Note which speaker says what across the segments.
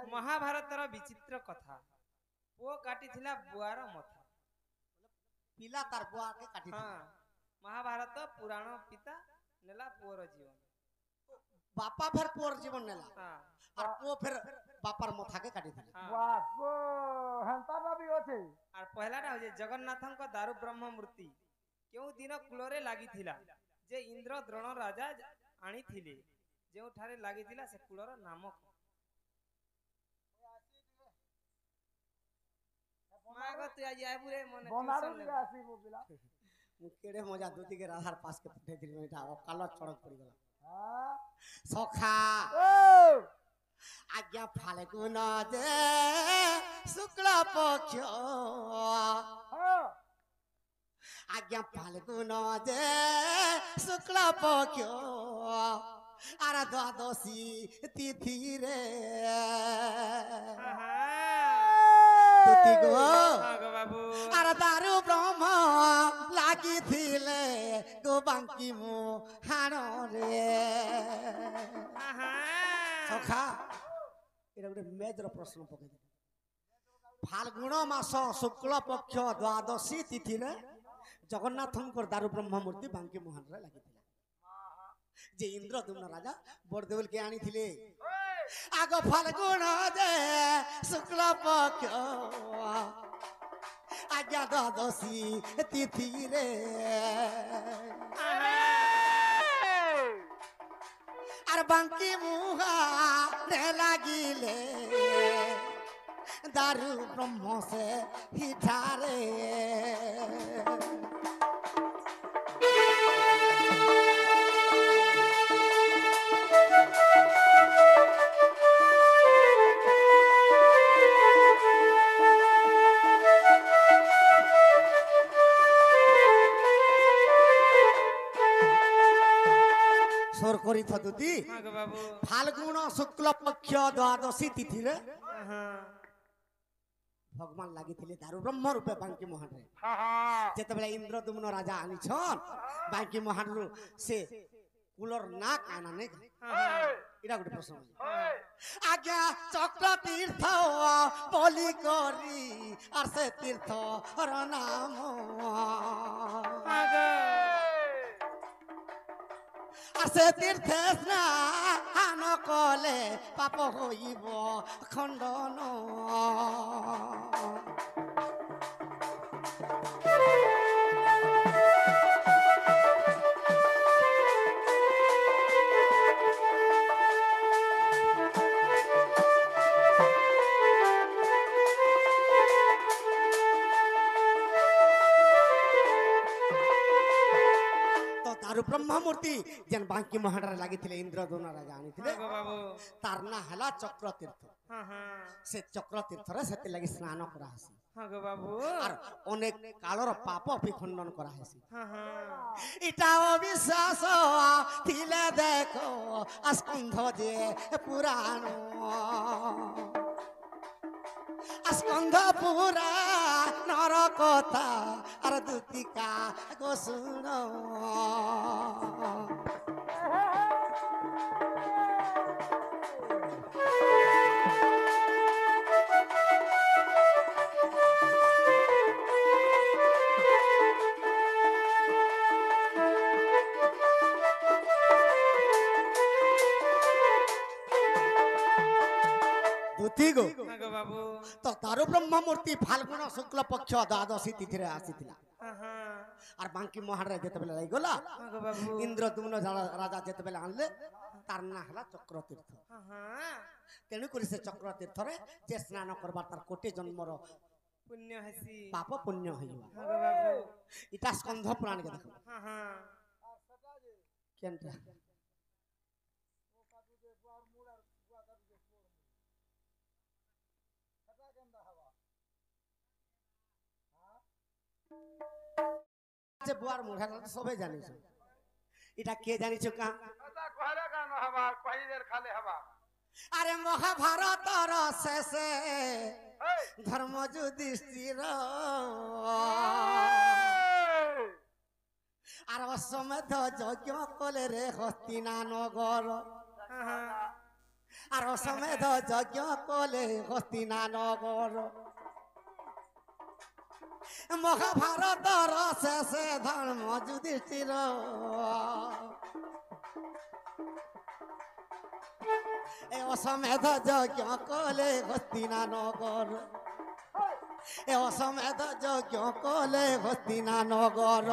Speaker 1: महाभारतर विचित्र कथा पुओ काटिथिला बुआर मथा
Speaker 2: पिला तार बुआ के काटी
Speaker 1: हाँ महाभारत पुराण पिता नेला पुओर जीवन
Speaker 2: बापा फिर पुअर जीवन नेला
Speaker 1: हाँ
Speaker 2: और पुओ फिर बापार मथा के काटी दिले
Speaker 1: हाँ
Speaker 3: बापो हंता भी होचे
Speaker 1: और पहला ना हो जगन्नाथଙ୍କ दारु ब्रह्म मूर्ति केउ दिन कुलरे लागिथिला जे इंद्र द्रोण राजा आनी थिले जेउ ठारे लागिथिला से कुलर नाम मागत आज आबुरे मने
Speaker 3: बनारू
Speaker 1: ट्यूशन
Speaker 3: भी
Speaker 1: ले
Speaker 3: आसी वो बिला
Speaker 2: मु केड़े मजा दूती के राधार पास के पठे दिल बेटा ओ कालो चड़क पड़ी गला
Speaker 3: हां
Speaker 2: सखा
Speaker 3: ओ
Speaker 2: आज्ञा फाल्गुन जे शुक्ल पक्ष
Speaker 3: हां
Speaker 2: आज्ञा फाल्गुन जे शुक्ल पक्ष आरा द्वादशी तिथि रे दूती गो
Speaker 1: हां बाबू
Speaker 2: आरा दारू ब्रह्म लागी थिले गो बांकी मु हानो रे सखा एटा गोटे मेजर प्रश्न पकई फाल्गुन मास शुक्ल पक्ष द्वादशी तिथि रे जगन्नाथंकर दारू ब्रह्म मूर्ति बांकी मोहन रे लागी जे इंद्रदुम्न राजा बड़देवल के आनी थिले आग फाल्गुन जे शुक्ल पक्ष आज्ञा द्वादशी तिथि रे আর বাঙ্কি মুহা রে লাগিলে দারু ব্রহ্ম সে হিঠারে सोर करी थदुती
Speaker 1: हां बाबू
Speaker 2: फाल्गुन शुक्ल पक्ष द्वादशी तिथि रे
Speaker 1: हां
Speaker 2: भगवान लागि थिले दारू ब्रह्म रूपे बांकी मोहन रे
Speaker 3: हां हां
Speaker 2: जेतेबेले इंद्रदुम्न राजा आनी छन बांकी मोहन रु से कुलर ना काना ने इरा गुटे प्रश्न आज्ञा चक्र तीर्थ बोली करी और से तीर्थ हर नाम আর সে তীর্থে স্নান কলে পাপ হইব খণ্ডন तारू ब्रह्म मूर्ति जेन बांकी महाडर लागि थिले इंद्रदुम्न राजा आनी थिले
Speaker 1: बाबू
Speaker 2: तार ना हला चक्र तीर्थ
Speaker 1: हां हां
Speaker 2: से चक्र तीर्थ रे सेते लागि स्नान करा हसी
Speaker 1: हां बाबू
Speaker 2: और अनेक कालर पाप भी खंडन करा हसी
Speaker 1: हां हां
Speaker 2: इटा अविश्वास थिले देखो अस्कंध जे पुराण अस्कंध पुरा नर कथा और दूतिका गो सुन दूती गो
Speaker 1: हां बाबू
Speaker 2: तो दारू ब्रह्म मूर्ति फाल्गुन शुक्ल पक्ष द्वादशी तिथि रे आसीथिला
Speaker 1: हां हां
Speaker 2: और बांकी मोहन रे जेतेबेले रही गला
Speaker 1: हां बाबू
Speaker 2: इंद्रदुम्न राजा जेतेबेले आनले तार ना हला चक्र तीर्थ
Speaker 1: हां हां
Speaker 2: तेणु करी से चक्र तीर्थ रे जे स्नान करबा तार कोटी जन्मर
Speaker 1: पुण्य हसी
Speaker 2: पाप पुण्य होइबा
Speaker 1: हां बाबू
Speaker 2: इटा स्कंध पुराण के देखो
Speaker 1: हां हां
Speaker 2: केनटा যে বুয়ার মুঢ়া সবে জানিছ এটা কে জানিছ কা
Speaker 3: आता कहले का न हवा कहीं देर खाले हवा
Speaker 2: আরে মহাভারতর শেষে
Speaker 3: ए
Speaker 2: ধর্ম যুধিষ্ঠির আর অশ্বমেধ যজ্ঞ কলে রে হস্তিনা নগর
Speaker 1: हां हां
Speaker 2: আর অশ্বমেধ যজ্ঞ কলে হস্তিনানগর মহাভারতর শেষে ধর্ম যুধিষ্ঠির এ অশ্বমেধ যজ্ঞ কলে হস্তিনানগর এ অশ্বমেধ যজ্ঞ কলে হস্তিনানগর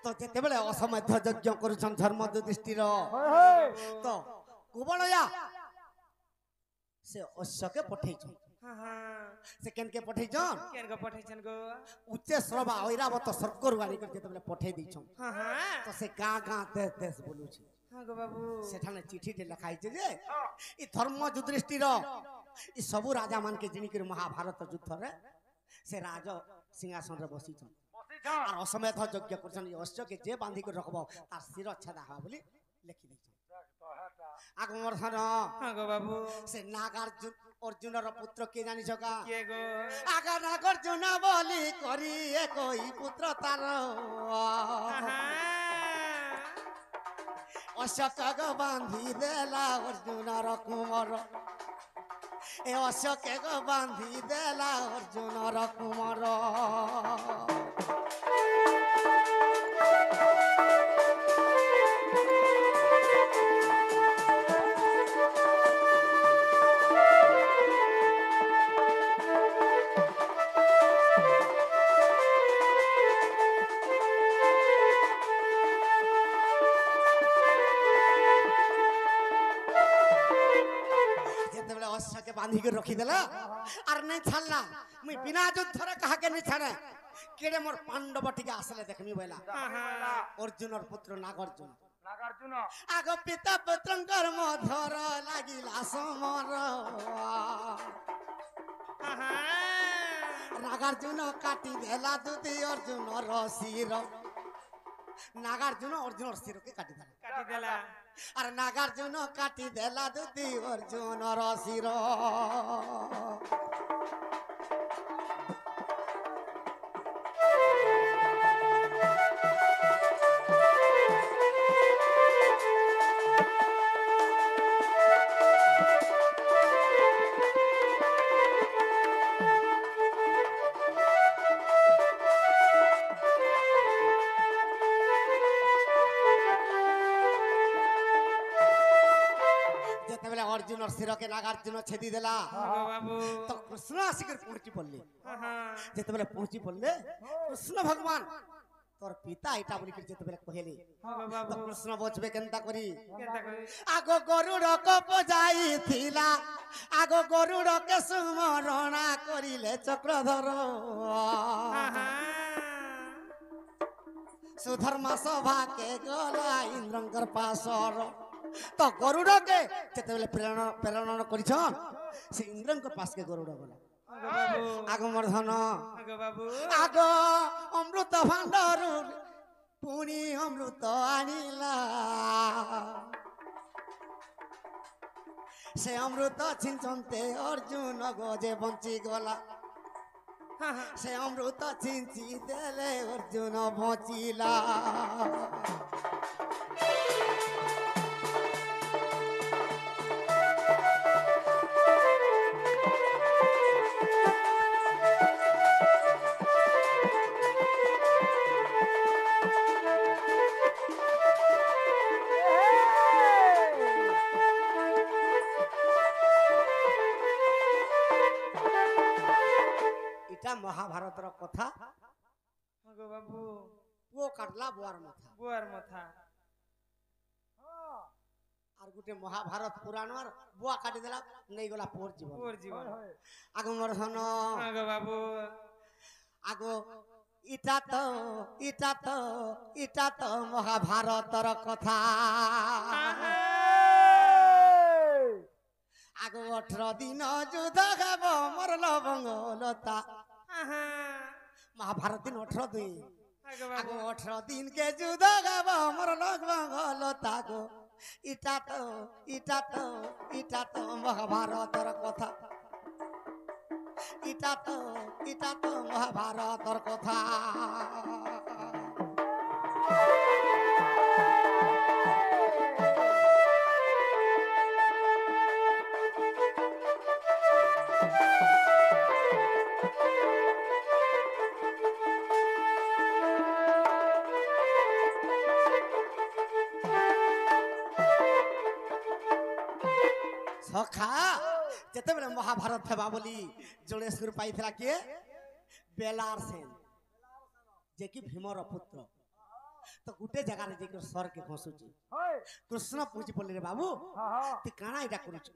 Speaker 2: তো যেতেবেলে অসমধ্য যজ্ঞ করুছন ধর্ম যুধিষ্ঠির তো কুবলয়া সে অশ্বকে পঠাইছন
Speaker 1: হ্যাঁ হ্যাঁ
Speaker 2: সে কেনকে পঠাইছন
Speaker 1: কেন গো পঠাইছেন গো
Speaker 2: উচ্চে শ্রবা ঐরাবত স্বর্গর বাড়ি করে যেতেবেলে পঠাই দিছন
Speaker 1: হ্যাঁ হ্যাঁ
Speaker 2: তো সে গাঁ গাঁ দেশ দেশ বলুছে
Speaker 1: হ্যাঁ গো বাবু
Speaker 2: সেখানে চিঠিতে লেখা হয়েছে যে এই ধর্ম যুধিষ্ঠির এই সবু রাজা মানকে জিনিকি মহাভারত যুদ্ধরে সে রাজ সিংহাসনে বসিছন আর অসমেধ যজ্ঞ করছেন এই অশ্বকে যে বাঁধি করে রাখব তার শির ছেদা হওয়া বলে লেখি দিয়েছেন আগমর্ধন
Speaker 1: হ্যাঁ গো বাবু
Speaker 2: সে নাগার্জুন অর্জুনের পুত্র কে জানিছ কা
Speaker 1: কে গো
Speaker 2: আগা নাগার্জুন বলি করি একই পুত্র তার অশোক বাঁধি দেলা অর্জুনর কুমর এ অশোকে বাঁধি দেলা অর্জুনর কুমর যেতেবেলে অশ্বকে বাঁধিকে রখিদেলা আর নাই ছাড়লা মুই বিনা যুদ্ধরে কাহাকে নি ছাড়ে কেড়ে মোর পাণ্ডব টিকে আসলে দেখমি বইলা অর্জুনর পুত্র নাগার্জুন
Speaker 3: নাগার্জুন
Speaker 2: আগ পিতা পুত্রঙ্কর মধর লাগিলা সমর নাগার্জুন কাটি দেলা দুদি অর্জুনর শির নাগার্জুন অর্জুনর শিরকে কাটি দেলা
Speaker 1: কাটি দেলা
Speaker 2: আর নাগার্জুন কাটি দেলা দুদি অর্জুনর শির যেতেবেলে অর্জুনর শিরকে নাগার্জুন ছেদি দেলা
Speaker 1: হ্যাঁ গো বাবু
Speaker 2: তো কৃষ্ণ আসিকে পৌঁছি পড়লি
Speaker 1: হ্যাঁ হ্যাঁ
Speaker 2: যেতেবেলে পৌঁছি পড়লে কৃষ্ণ ভগবান তোর পিতা এটা বলি যেতেবেলে কহিলি
Speaker 1: হ্যাঁ গো
Speaker 2: তো
Speaker 1: বাবু
Speaker 2: কৃষ্ণ বচবে কেনতা করি
Speaker 1: কেনতা করি
Speaker 2: আগ গরুড় কপ যাইছিলা আগ গরুড়কে সুমরণা করিলে চক্রধর
Speaker 1: হ্যাঁ হ্যাঁ
Speaker 2: সুধর্মা সভাকে গলা ইন্দ্রঙ্কর পাশর তো গরুড়কে যেতেবেলে প্রেরণ করিছন সে ইন্দ্রঙ্কর পাশকে গরুড় গলা
Speaker 1: হ্যাঁ গো বাবু
Speaker 2: আগমর্ধন
Speaker 1: হ্যাঁ গো বাবু
Speaker 2: আগ অমৃত ভাণ্ডর পুনি অমৃত আনিলা সে অমৃত ছিঞ্চন্তে অর্জুন গজে বঞ্চি গলা
Speaker 1: হ্যাঁ হ্যাঁ
Speaker 2: সে অমৃত ছিঞ্চি দেলে অর্জুন বঞ্চিলা এটা মহাভারতের কথা
Speaker 1: হ্যাঁ গো বাবু
Speaker 2: পুଅ কাটলা বুয়ার মাথা
Speaker 1: বুয়ার মাথা
Speaker 2: আর গোটে মহাভারত পুরাণর বুয়া কাটি দেলা নেই গলা পুর জীবন
Speaker 1: ওর জীবন
Speaker 2: আগমর্ধন
Speaker 1: হ্যাঁ গো বাবু
Speaker 2: আগ ইটা তো মহাভারতর কথা আগ 18 দিন যুদ্ধ খাব মরল বঙ্গলতা
Speaker 1: হ্যাঁ হ্যাঁ
Speaker 2: মহাভারত দিন 18 দিন
Speaker 1: হ্যাঁ গো
Speaker 2: আগ
Speaker 1: বাবু
Speaker 2: 18 দিন কে যুদ্ধ খাব মরল বঙ্গলতা গো ইটা তো মহাভারতের কথা ইটা তো মহাভারতের কথা সখা যেতেবেলে মহাভারত হেবা বলি জোড়ে সুর পাইছিলা কিয়ে বেলার সেন যে কি ভীমর পুত্র তো গোটে জায়গায় যে সরকে ঘষুছি কৃষ্ণ পুজি বলি রে বাবু তুই কাଣା এটা করুছ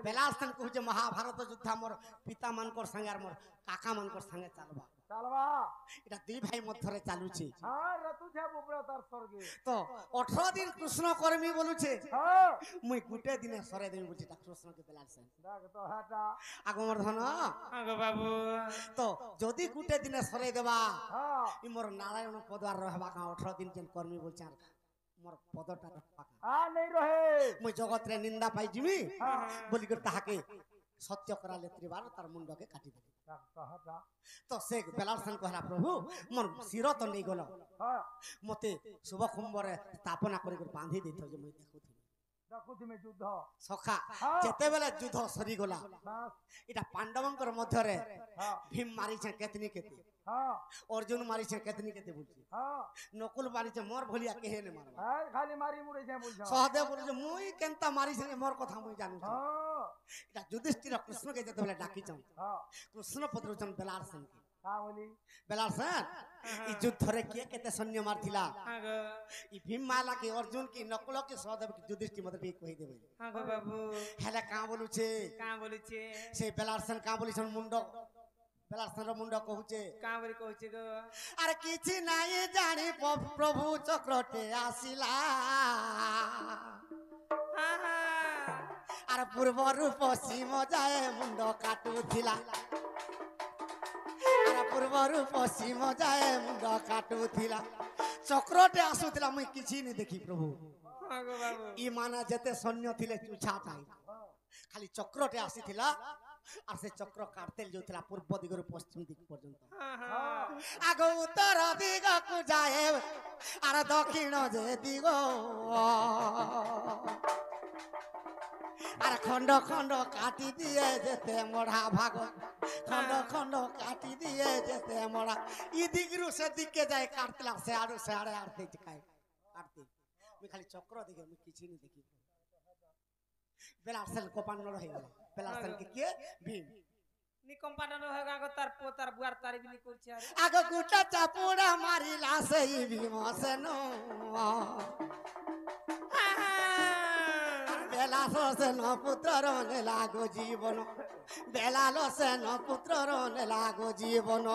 Speaker 2: বেলার সেন কହୁছে মহাভারত যুদ্ধ আমার পিতা মানকর সঙ্গে আর মোর কাকা মানকর সঙ্গে চালবা এটা দুই ভাই মধ্যে চালুছে তো 18 দিন কৃষ্ণ কর্মী বলুছে মুই গোটে দিনে সরে দেবি বলছি কৃষ্ণকে বেলার সেন আগমর ধন
Speaker 1: আগো বাবু
Speaker 2: তো যদি গোটে দিনে সরে দেবা ই মোর নারায়ণ পদবার রহবা কা 18 দিন যেন কর্মী বলছে আর মোর পদটা পাকা মুই জগতরে নিন্দা পাই জিমি বলি করে তাহাকে সত্য করালে ত্রিবার তার মুন্ডকে কাটি দেবে তো সে বেলার সেন কহলা প্রভু মোর শির তো নেই গল মতে শুভ কুম্ভরে স্থাপনা করে বাঁধি দিত যে মুই দেখুথিমি
Speaker 3: যুদ্ধ
Speaker 2: সখা যেতেবেলে যুদ্ধ সরি গলা এটা পাণ্ডবঙ্কর মধ্যরে ভীম মারিছে কেতনি কেতে অর্জুন মারিছে কেতনি কেতে বলছি নকুল মারিছে মোর ভলিয়া কেহে নে মারবা
Speaker 3: খালি মারি মুড়েছে বলছ
Speaker 2: সহদেব বলছে মুই কেনতা মারিছে মোর কথা মুই জানু এটা যুধিষ্ঠির কৃষ্ণকে যেতেবেলে ডাকিছন কৃষ্ণ পত্রচন বেলার সেন বেলার সেন ই যুদ্ধরে কে কেতে সৈন্য মারथिला ই ভীম মালা কি অর্জুন কি নকুল কি সহদেব কি যুধিষ্ঠির মতে ঠিক কই দেবে
Speaker 1: আগো বাবু
Speaker 2: হেলে কা বলুছে সে বেলার সেন কা বলিছন মুন্ড বেলার সেন মুন্ড কহুছে
Speaker 1: গো
Speaker 2: আর কিছু নাই জানি প্রভু চক্রতে আসিলা আর পূর্বরু পশ্চিম যায় মুন্ড কাটুথিলা আর পূর্বরু পশ্চিম যায় মুন্ড কাটুথিলা চক্রতে আসুথিলা মুই কিছু নি দেখি প্রভু
Speaker 1: আগো বাবু
Speaker 2: ই মানে যেতে সৈন্য থিলে চুছাটাই খালি চক্রতে আসিথিলা আর সে চক্র কাটতে যাওথিলা পূর্ব দিগরু পশ্চিম দিক পর্যন্ত আগ উত্তর দিগকু যায় আর দক্ষিণ যে দিগ আর খন্ড খন্ড কাটি দিয়ে যেতে মরা ভাগ খন্ড খন্ড কাটি দিয়ে যেতে মরা ই দিগরু সে দিকে যায় কাটতিলা সে আড়ু সে আড়ে আড়তে কায় কাটতে আমি খালি চক্র দিকে আমি কিছু নি দেখি বেলার সেন কোপান্ন হয়ে গেল বেলার সেন কে কে ভীম
Speaker 1: নি কম্পাউন্ডার হয়ে আগো তার পোতার বুয়ার তারিফ নি করছে আর
Speaker 2: আগো গুটা চাপুড়া মারিলা সেই ভীম সেন বেলাল সেন পুত্রর লাগো জীবন বেলাল সেন পুত্রর লাগো জীবন